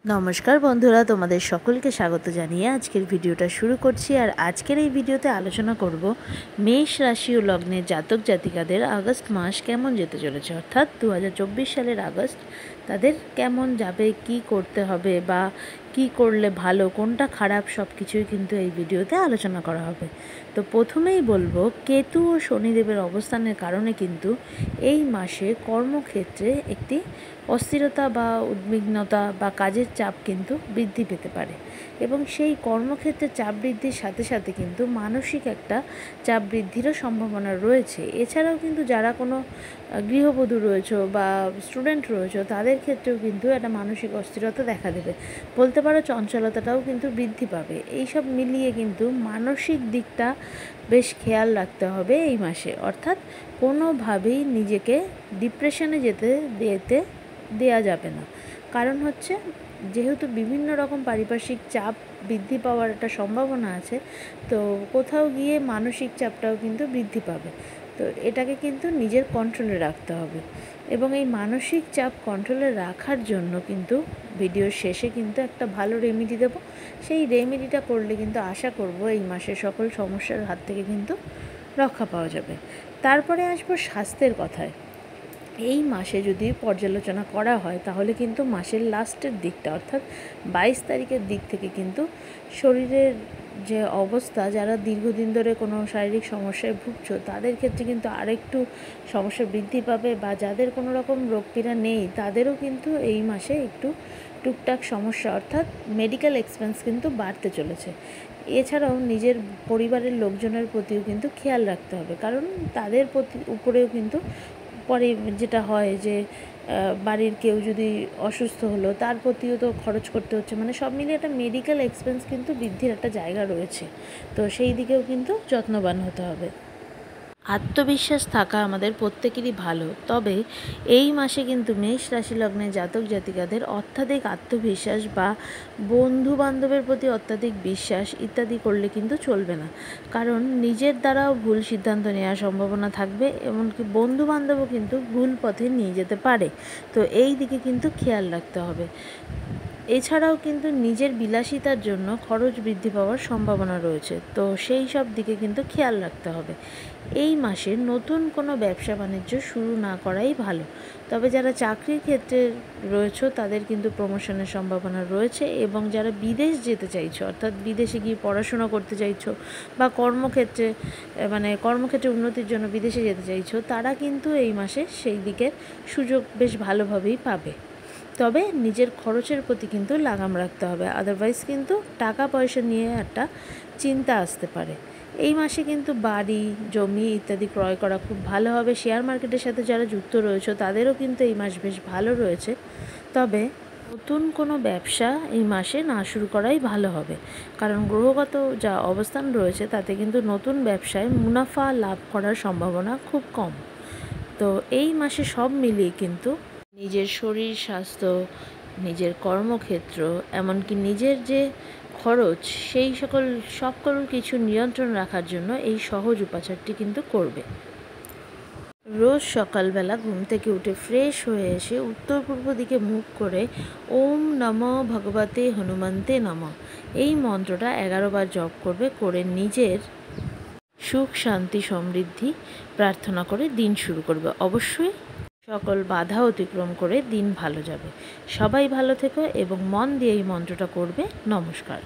নমস্কার বন্ধুরা, তোমাদের সকলকে স্বাগত জানিয়ে আজকের ভিডিওটা শুরু করছি। আর আজকের এই ভিডিওতে আলোচনা করব মেষ রাশি ও লগ্নের জাতক জাতিকাদের আগস্ট মাস কেমন যেতে চলেছে, অর্থাৎ 2024 সালের আগস্ট তাদের কেমন যাবে, কি করতে হবে বা কি করলে ভালো, কোনটা খারাপ, সব কিছুই কিন্তু এই ভিডিওতে আলোচনা করা হবে। তো প্রথমেই বলবো, কেতু ও শনিদেবের অবস্থানের কারণে কিন্তু এই মাসে কর্মক্ষেত্রে একটি অস্থিরতা বা উদ্বিগ্নতা বা কাজের চাপ কিন্তু বৃদ্ধি পেতে পারে, এবং সেই কর্মক্ষেত্রে চাপ বৃদ্ধির সাথে সাথে কিন্তু মানসিক একটা চাপ বৃদ্ধিরও সম্ভাবনা রয়েছে। এছাড়াও কিন্তু যারা কোনো গৃহবধূ রয়েছে বা স্টুডেন্ট রয়েছে তাদের ক্ষেত্রেও কিন্তু একটা মানসিক অস্থিরতা দেখা দেবে, বলতে পারো চঞ্চলতাটাও কিন্তু বৃদ্ধি পাবে। এইসব মিলিয়ে কিন্তু মানসিক দিকটা বেশ খেয়াল রাখতে হবে এই মাসে, অর্থাৎ কোনোভাবেই নিজেকে ডিপ্রেশনে যেতে দেওয়া যাবে না। কারণ হচ্ছে, যেহেতু বিভিন্ন রকম পারিপার্শ্বিক চাপ বৃদ্ধি পাওয়ার একটা সম্ভাবনা আছে, তো কোথাও গিয়ে মানসিক চাপটাও কিন্তু বৃদ্ধি পাবে। তো এটাকে কিন্তু নিজের কন্ট্রোলে রাখতে হবে, এবং এই মানসিক চাপ কন্ট্রোলে রাখার জন্য কিন্তু ভিডিওর শেষে কিন্তু একটা ভালো রেমেডি দেবো। সেই রেমেডিটা করলে কিন্তু আশা করব এই মাসের সকল সমস্যার হাত থেকে কিন্তু রক্ষা পাওয়া যাবে। তারপরে আসবো স্বাস্থ্যের কথায়। এই মাসে যদি পর্যালোচনা করা হয় তাহলে কিন্তু মাসের লাস্টের দিকটা, অর্থাৎ 22 তারিখের দিক থেকে কিন্তু শরীরের যে অবস্থা, যারা দীর্ঘদিন ধরে কোনো শারীরিক সমস্যায় ভুগছো তাদের ক্ষেত্রে কিন্তু আরেকটু সমস্যা বৃদ্ধি পাবে, বা যাদের কোনো রকম রোগ পীড়া নেই তাদেরও কিন্তু এই মাসে একটু টুকটাক সমস্যা, অর্থাৎ মেডিকেল এক্সপেন্স কিন্তু বাড়তে চলেছে। এছাড়াও নিজের পরিবারের লোকজনের প্রতিও কিন্তু খেয়াল রাখতে হবে, কারণ তাদের উপরেও কিন্তু পরে যেটা হয় যে বাড়ির কেউ যদি অসুস্থ হলো তার প্রতিও তো খরচ করতে হচ্ছে, মানে সব মিলিয়ে একটা মেডিকেল এক্সপেন্স কিন্তু বৃদ্ধির একটা জায়গা রয়েছে। তো সেই দিকেও কিন্তু যত্নবান হতে হবে। আত্মবিশ্বাস থাকা আমাদের প্রত্যেকেরই ভালো, তবে এই মাসে কিন্তু মেষ রাশি লগ্নে জাতক জাতিকাদের অত্যাধিক আত্মবিশ্বাস বা বন্ধু বান্ধবের প্রতি অত্যাধিক বিশ্বাস ইত্যাদি করলে কিন্তু চলবে না, কারণ নিজের দ্বারাও ভুল সিদ্ধান্ত নেওয়ার সম্ভাবনা থাকবে, এমনকি বন্ধু বান্ধবও কিন্তু ভুল পথে নিয়ে যেতে পারে। তো এই দিকে কিন্তু খেয়াল রাখতে হবে। এছাড়াও কিন্তু নিজের বিলাসিতার জন্য খরচ বৃদ্ধি পাওয়ার সম্ভাবনা রয়েছে, তো সেই সব দিকে কিন্তু খেয়াল রাখতে হবে। এই মাসে নতুন কোনো ব্যবসা বাণিজ্য শুরু না করাই ভালো, তবে যারা চাকরির ক্ষেত্রে রয়েছে তাদের কিন্তু প্রমোশনের সম্ভাবনা রয়েছে, এবং যারা বিদেশ যেতে চাইছো, অর্থাৎ বিদেশে গিয়ে পড়াশোনা করতে চাইছো বা কর্মক্ষেত্রে উন্নতির জন্য বিদেশে যেতে চাইছো, তারা কিন্তু এই মাসে সেই দিকের সুযোগ বেশ ভালোভাবেই পাবে। তবে নিজের খরচের প্রতি কিন্তু লাগাম রাখতে হবে, আদারওয়াইজ কিন্তু টাকা পয়সা নিয়ে একটা চিন্তা আসতে পারে। এই মাসে কিন্তু বাড়ি, জমি ইত্যাদি ক্রয় করা খুব ভালো হবে। শেয়ার মার্কেটের সাথে যারা যুক্ত রয়েছে তাদেরও কিন্তু এই মাস বেশ ভালো রয়েছে, তবে নতুন কোনো ব্যবসা এই মাসে না শুরু করাই ভালো হবে, কারণ গ্রহগত যা অবস্থান রয়েছে তাতে কিন্তু নতুন ব্যবসায় মুনাফা লাভ করার সম্ভাবনা খুব কম। তো এই মাসে সব মিলিয়ে কিন্তু নিজের শরীর স্বাস্থ্য, নিজের কর্মক্ষেত্র, এমনকি নিজের যে খরচ, সেই সকল কিছু নিয়ন্ত্রণ রাখার জন্য এই সহজ উপাচারটি কিন্তু করবে। রোজ সকালবেলা ঘুম থেকে উঠে ফ্রেশ হয়ে এসে উত্তর পূর্ব দিকে মুখ করে ওম নমঃ ভগবতে হনুমন্তে নমঃ এই মন্ত্রটা 11 বার জপ করবে, করে নিজের সুখ শান্তি সমৃদ্ধি প্রার্থনা করে দিন শুরু করবে। অবশ্যই সকল বাধা অতিক্রম করে দিন ভালো যাবে। সবাই ভালো থেকো এবং মন দিয়ে এই মন্ত্রটা করবে। নমস্কার।